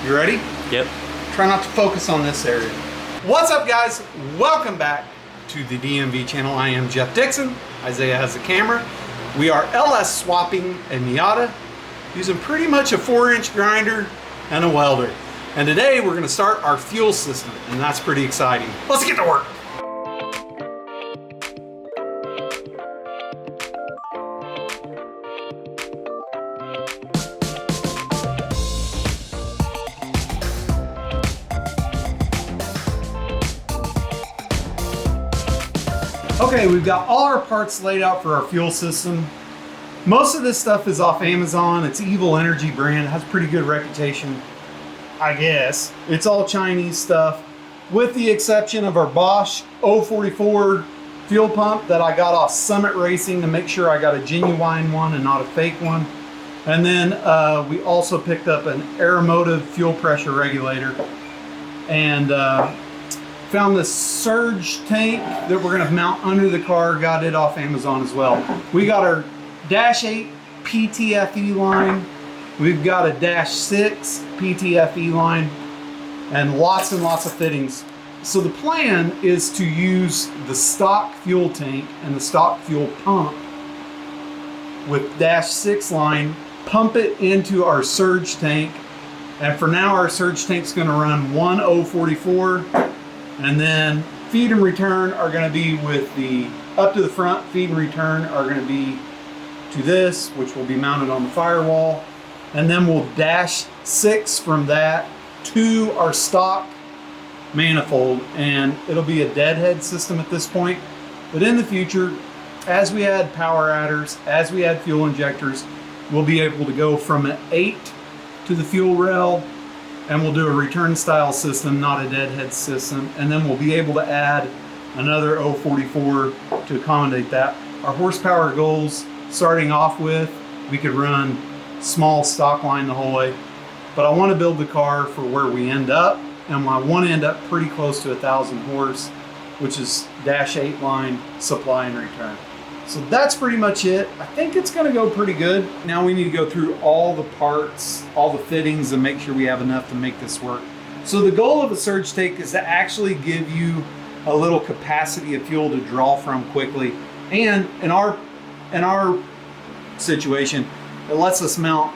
You ready? Yep. Try not to focus on this area. What's up, guys? Welcome back to the DMV channel. I am Jeff Dixon. Isaiah has the camera. We are LS swapping a Miata using pretty much a 4-inch grinder and a welder. And today we're going to start our fuel system, and that's pretty exciting. Let's get to work. Okay, we've got all our parts laid out for our fuel system. Most of this stuff is off Amazon. It's Evil Energy brand. It has a pretty good reputation, I guess. It's all Chinese stuff, with the exception of our Bosch 044 fuel pump that I got off Summit Racing to make sure I got a genuine one and not a fake one. And then we also picked up an Aeromotive fuel pressure regulator. And found this surge tank that we're gonna mount under the car, got it off Amazon as well. We got our Dash 8 PTFE line, we've got a Dash 6 PTFE line, and lots of fittings. So the plan is to use the stock fuel tank and the stock fuel pump with Dash 6 line, pump it into our surge tank, and for now our surge tank's gonna run 1044. And then feed and return are going to be with the up to the front. Feed and return are going to be to this, which will be mounted on the firewall. And then we'll Dash 6 from that to our stock manifold, and it'll be a deadhead system at this point. But in the future, as we add power adders, as we add fuel injectors, we'll be able to go from an 8 to the fuel rail, and we'll do a return style system, not a deadhead system. And then we'll be able to add another 044 to accommodate that. Our horsepower goals, starting off with, we could run small stock line the whole way, but I want to build the car for where we end up, and I want to end up pretty close to 1,000 horse, which is Dash 8 line, supply and return. So that's pretty much it. I think it's gonna go pretty good. Now we need to go through all the parts, all the fittings, and make sure we have enough to make this work. So the goal of a surge tank is to actually give you a little capacity of fuel to draw from quickly. And in our situation, it lets us mount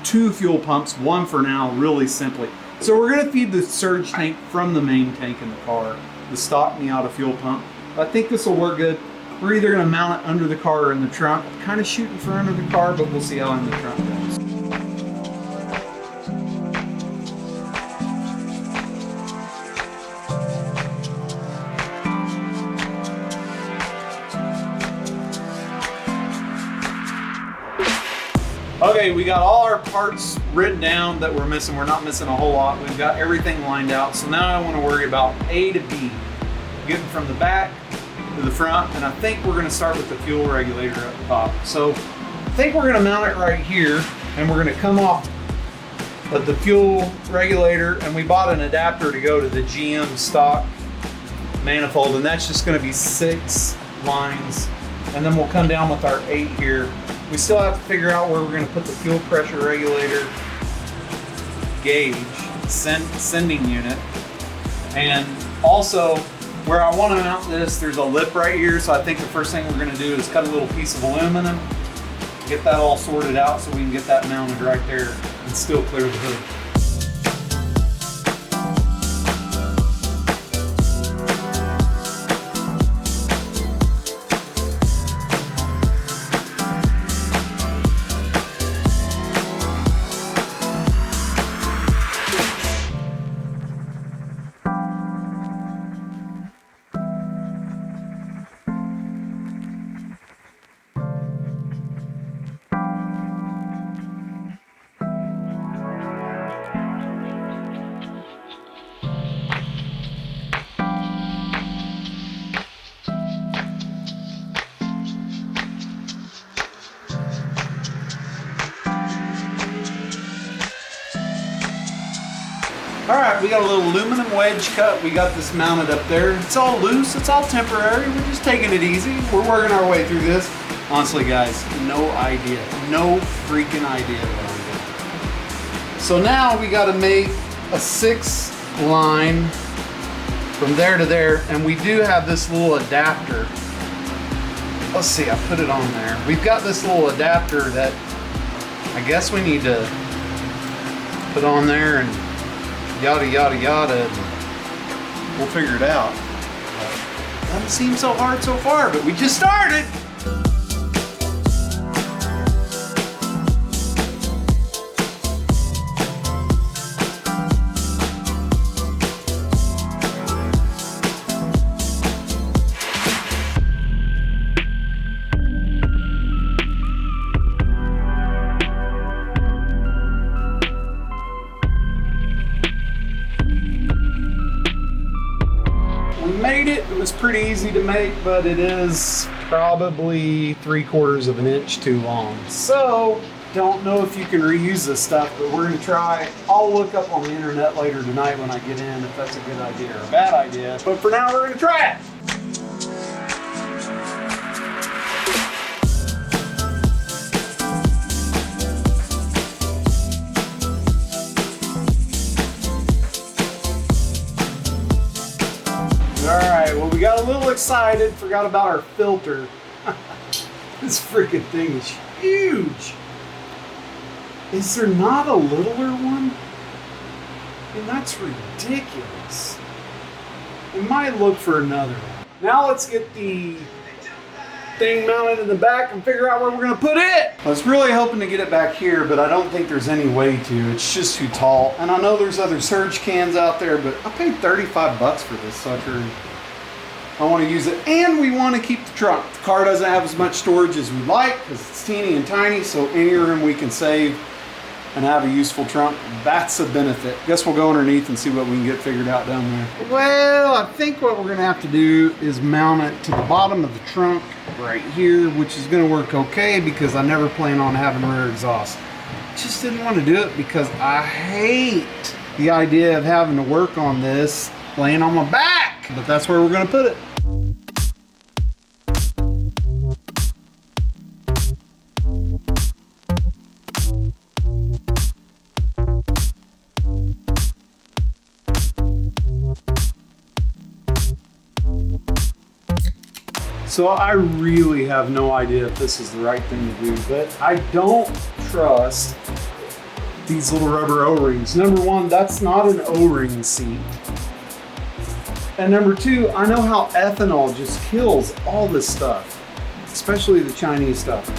2 fuel pumps, one for now, really simply. So we're gonna feed the surge tank from the main tank in the car, the stock Miata fuel pump. I think this will work good. We're either going to mount it under the car or in the trunk. I'm kind of shooting for under the car, but we'll see how in the trunk goes. Okay, we got all our parts written down that we're missing. We're not missing a whole lot. We've got everything lined out. So now I want to worry about A to B. Getting from the back to the front, and I think we're going to start with the fuel regulator at the top. So I think we're going to mount it right here, and we're going to come off of the fuel regulator, and we bought an adapter to go to the GM stock manifold, and that's just going to be 6 lines, and then we'll come down with our 8 here. We still have to figure out where we're going to put the fuel pressure regulator gauge sending unit, and also where I want to mount this, there's a lip right here, so I think the first thing we're going to do is cut a little piece of aluminum, get that all sorted out so we can get that mounted right there and still clear the hood. All right, we got a little aluminum wedge cut. We got this mounted up there. It's all loose, it's all temporary. We're just taking it easy. We're working our way through this. Honestly, guys, no idea. No freaking idea what I'm So now we got to make a 6 line from there to there, and we do have this little adapter. Let's see, I put it on there. We've got this little adapter that I guess we need to put on there and yada yada yada. We'll figure it out. Doesn't seem so hard so far, but we just started. Made it. It was pretty easy to make, but it is probably 3/4 of an inch too long. So don't know if you can reuse this stuff, but we're gonna try. I'll look up on the internet later tonight when I get in if that's a good idea or a bad idea. But for now, we're gonna try it. Alright, well, we got a little excited, forgot about our filter. This freaking thing is huge. Is there not a littler one? And that's ridiculous. We might look for another one. Now let's get the thing mounted in the back and figure out where we're going to put it. I was really hoping to get it back here, but I don't think there's any way to. It's just too tall. And I know there's other surge cans out there, but I paid 35 bucks for this sucker. I want to use it, and we want to keep the trunk. The car doesn't have as much storage as we'd like because it's teeny and tiny, so any room we can save and have a useful trunk, that's a benefit. Guess we'll go underneath and see what we can get figured out down there. Well, I think what we're going to have to do is mount it to the bottom of the trunk right here, which is going to work okay because I never plan on having rear exhaust. Just didn't want to do it because I hate the idea of having to work on this laying on my back, but that's where we're going to put it. So I really have no idea if this is the right thing to do, but I don't trust these little rubber O-rings. Number one, that's not an O-ring seat. And number two, I know how ethanol just kills all this stuff, especially the Chinese stuff.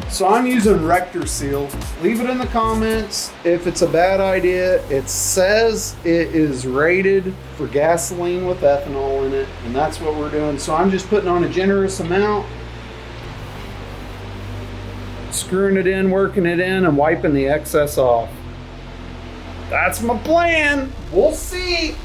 So I'm using Rector Seal. Leave it in the comments if it's a bad idea. It says it is rated for gasoline with ethanol in it, and that's what we're doing. So I'm just putting on a generous amount, screwing it in, working it in, and wiping the excess off. That's my plan. We'll see.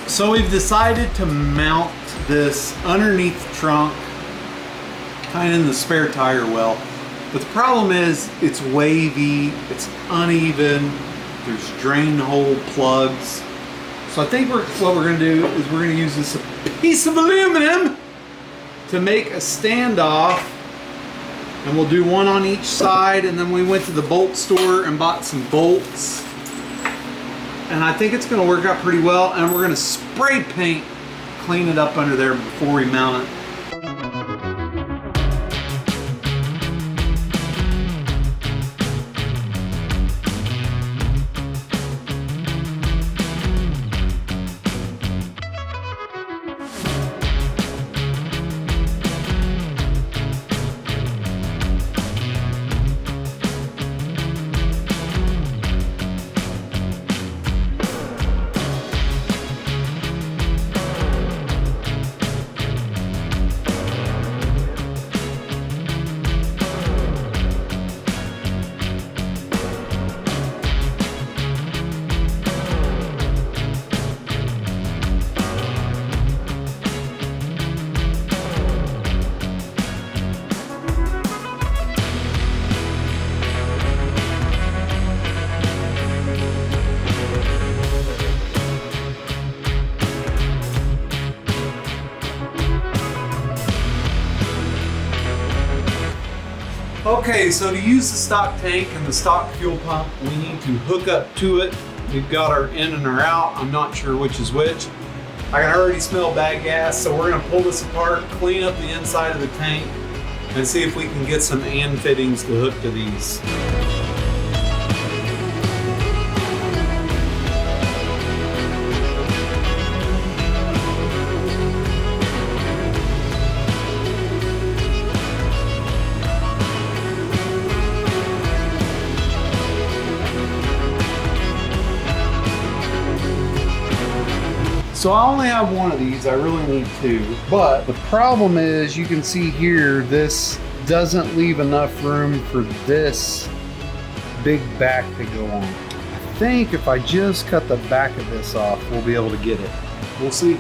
So we've decided to mount this underneath the trunk, kind of in the spare tire well. But the problem is it's wavy, it's uneven, there's drain hole plugs. So I think what we're going to do is we're going to use this piece of aluminum to make a standoff. And we'll do one on each side, and then we went to the bolt store and bought some bolts. And I think it's going to work out pretty well, and we're going to spray paint, clean it up under there before we mount it. Okay, so to use the stock tank and the stock fuel pump, we need to hook up to it. We've got our in and our out. I'm not sure which is which. I can already smell bad gas, so we're gonna pull this apart, clean up the inside of the tank, and see if we can get some and fittings to hook to these. So I only have one of these, I really need two. But the problem is, you can see here, this doesn't leave enough room for this big back to go on. I think if I just cut the back of this off, we'll be able to get it. We'll see.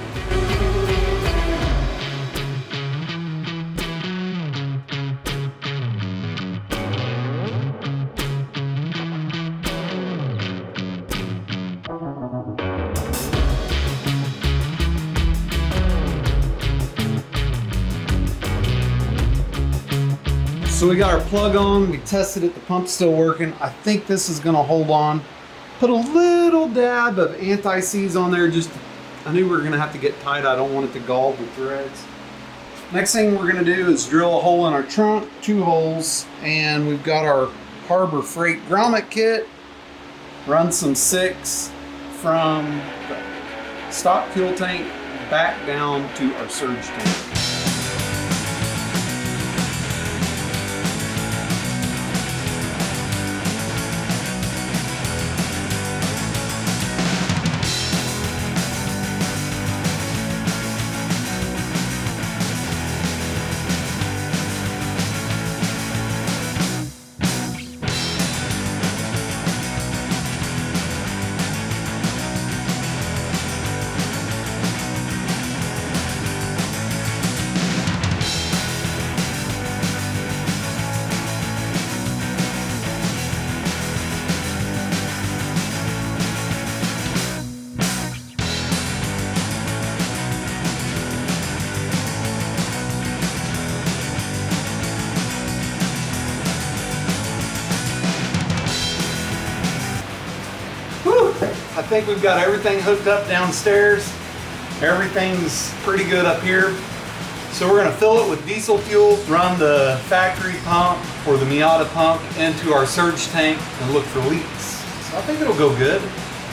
So we got our plug on, we tested it, the pump's still working. I think this is gonna hold on. Put a little dab of anti-seize on there, I knew we were gonna have to get tight. I don't want it to gall the threads. Next thing we're gonna do is drill a hole in our trunk, 2 holes, and we've got our Harbor Freight grommet kit. Run some 6 from the stock fuel tank back down to our surge tank. I think we've got everything hooked up downstairs. Everything's pretty good up here. So we're gonna fill it with diesel fuel, run the factory pump or the Miata pump into our surge tank and look for leaks. So I think it'll go good.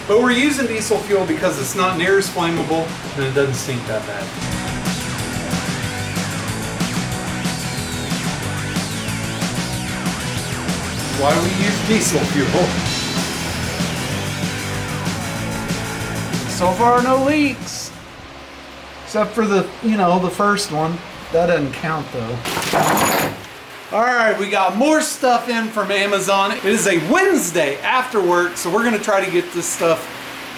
But we're using diesel fuel because it's not near as flammable and it doesn't stink that bad. Why we use diesel fuel. So far, no leaks. Except for the, the first one. That doesn't count though. All right, we got more stuff in from Amazon. It is a Wednesday after work, so we're gonna try to get this stuff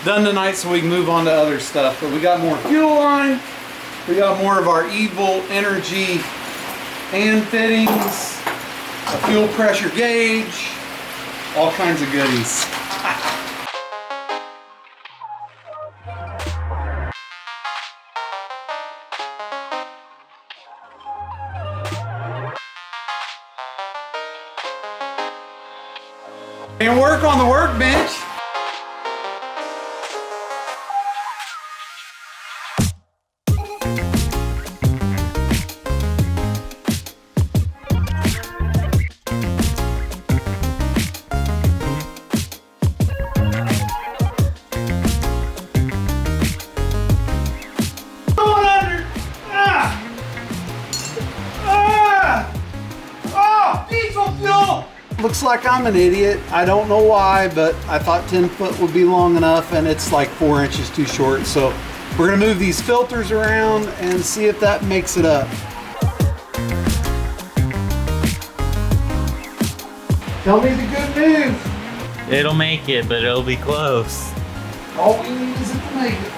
done tonight so we can move on to other stuff. But we got more fuel line. We got more of our Evil Energy and fittings, a fuel pressure gauge, all kinds of goodies. And work on the workbench. Going under. Oh, diesel fuel. Looks like I'm an idiot. I don't know why, but I thought 10 foot would be long enough and it's like 4 inches too short. So we're gonna move these filters around and see if that makes it up. Tell me the good news. It'll make it, but it'll be close. All we need is it to make it.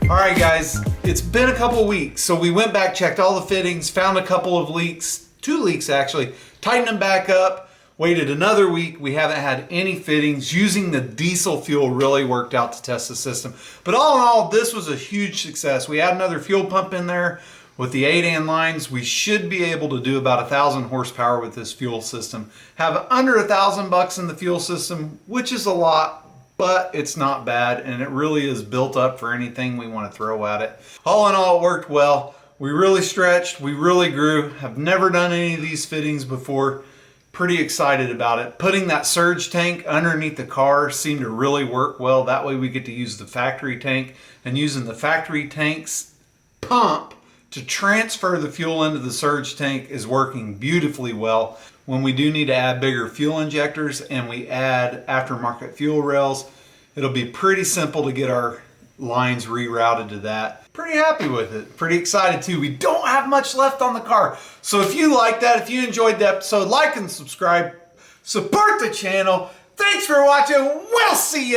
All right, guys, it's been a couple of weeks, so we went back, checked all the fittings, found a couple of leaks, 2 leaks actually, Tightened them back up, waited another week. We haven't had any fittings. Using the diesel fuel really worked out to test the system. But all in all, this was a huge success. We had another fuel pump in there. With the 8-AN lines, we should be able to do about 1,000 horsepower with this fuel system. Have under $1,000 in the fuel system, which is a lot, but it's not bad, and it really is built up for anything we want to throw at it. All in all, it worked well. We really stretched, we really grew. Have never done any of these fittings before. Pretty excited about it. Putting that surge tank underneath the car seemed to really work well. That way we get to use the factory tank, and using the factory tank's pump to transfer the fuel into the surge tank is working beautifully well. When we do need to add bigger fuel injectors and we add aftermarket fuel rails, it'll be pretty simple to get our lines rerouted to that. Pretty happy with it. Pretty excited too. We don't have much left on the car. So if you like that, if you enjoyed the episode, like and subscribe. Support the channel. Thanks for watching. We'll see you